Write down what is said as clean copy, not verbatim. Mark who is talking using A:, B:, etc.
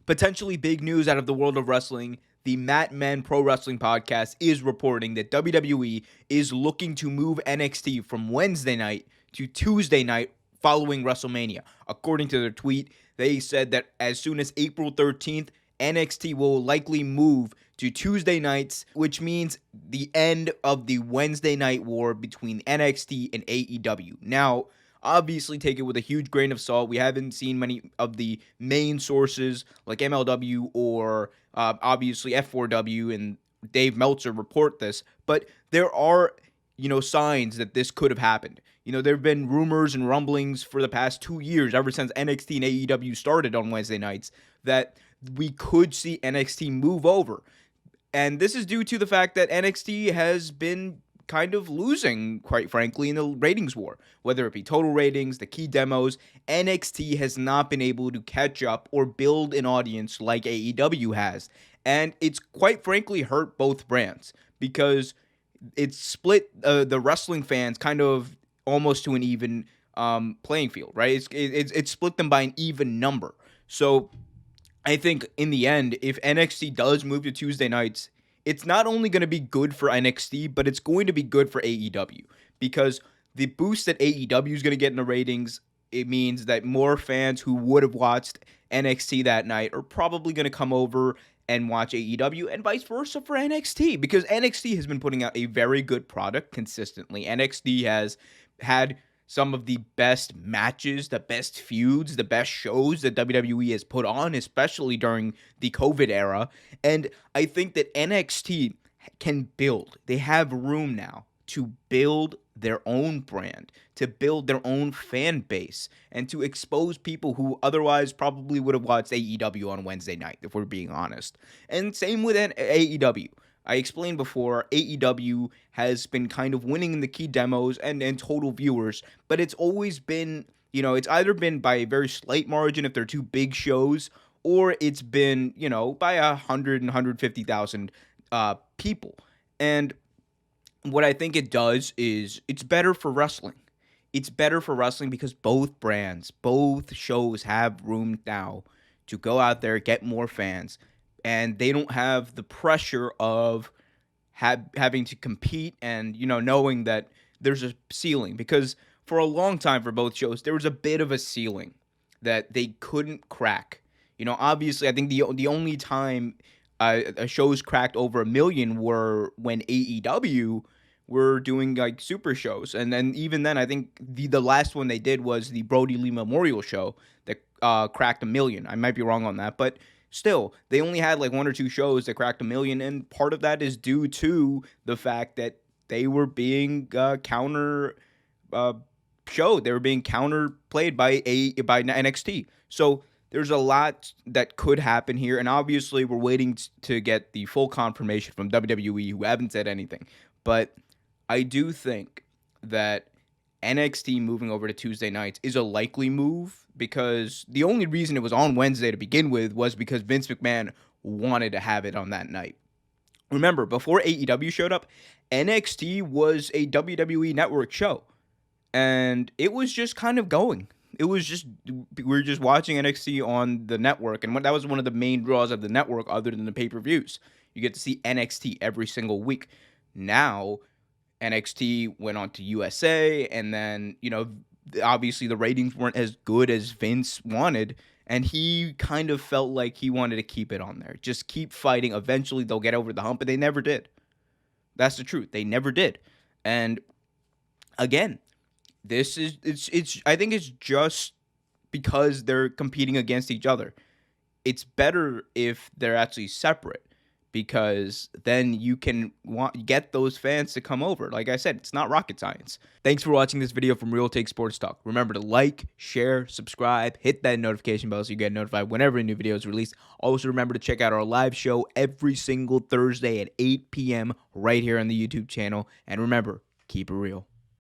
A: Potentially big news out of the world of wrestling. The Mat Men Pro Wrestling Podcast is reporting that WWE is looking to move NXT from Wednesday night to Tuesday night following WrestleMania. According to their tweet, they said that as soon as April 13th, NXT will likely move to Tuesday nights, which means the end of the Wednesday night war between NXT and AEW. Now, obviously take it with a huge grain of salt. We haven't seen many of the main sources like MLW or obviously F4W and Dave Meltzer report this, but there are, signs that this could have happened. There have been rumors and rumblings for the past 2 years, ever since NXT and AEW started on Wednesday nights, that we could see NXT move over. And this is due to the fact that NXT has been kind of losing, quite frankly, in the ratings war. Whether it be total ratings, the key demos, NXT has not been able to catch up or build an audience like AEW has. And it's quite frankly hurt both brands because it's split the wrestling fans kind of almost to an even playing field, right? It's split them by an even number. So I think in the end, if NXT does move to Tuesday nights, it's not only going to be good for NXT, but it's going to be good for AEW because the boost that AEW is going to get in the ratings, it means that more fans who would have watched NXT that night are probably going to come over and watch AEW and vice versa for NXT because NXT has been putting out a very good product consistently. NXT has had some of the best matches, the best feuds, the best shows that WWE has put on, especially during the COVID era. And I think that NXT can build. They have room now to build their own brand, to build their own fan base, and to expose people who otherwise probably would have watched AEW on Wednesday night, if we're being honest. And same with AEW. I explained before, AEW has been kind of winning in the key demos and total viewers, but it's always been, it's either been by a very slight margin if they're two big shows, or it's been, by 100 and 150,000 people. And what I think it does is it's better for wrestling. It's better for wrestling because both brands, both shows have room now to go out there, get more fans, and they don't have the pressure of having to compete and, knowing that there's a ceiling. Because for a long time for both shows, there was a bit of a ceiling that they couldn't crack. Obviously, I think the only time a show's cracked over 1 million were when AEW were doing like super shows. And then even then, I think the last one they did was the Brody Lee Memorial Show that cracked 1 million. I might be wrong on that, but still, they only had like 1 or 2 shows that cracked 1 million, and part of that is due to the fact that they were being counter showed. They were being counterplayed by NXT. So there's a lot that could happen here, and obviously we're waiting to get the full confirmation from WWE, who haven't said anything. But I do think that NXT moving over to Tuesday nights is a likely move because the only reason it was on Wednesday to begin with was because Vince McMahon wanted to have it on that night. Remember, before AEW showed up, NXT was a WWE Network show, and it was just kind of going. It was just, we were just watching NXT on the network, and that was one of the main draws of the network other than the pay-per-views. You get to see NXT every single week. Now, NXT went on to USA, and then, obviously the ratings weren't as good as Vince wanted, and he kind of felt like he wanted to keep it on there. Just keep fighting. Eventually they'll get over the hump, but they never did. That's the truth. They never did. And again, this is I think it's just because they're competing against each other. It's better if they're actually separate, because then you can get those fans to come over. Like I said, it's not rocket science. Thanks for watching this video from Real Take Sports Talk. Remember to like, share, subscribe, hit that notification bell so you get notified whenever a new video is released. Also remember to check out our live show every single Thursday at 8 p.m. right here on the YouTube channel. And remember, keep it real.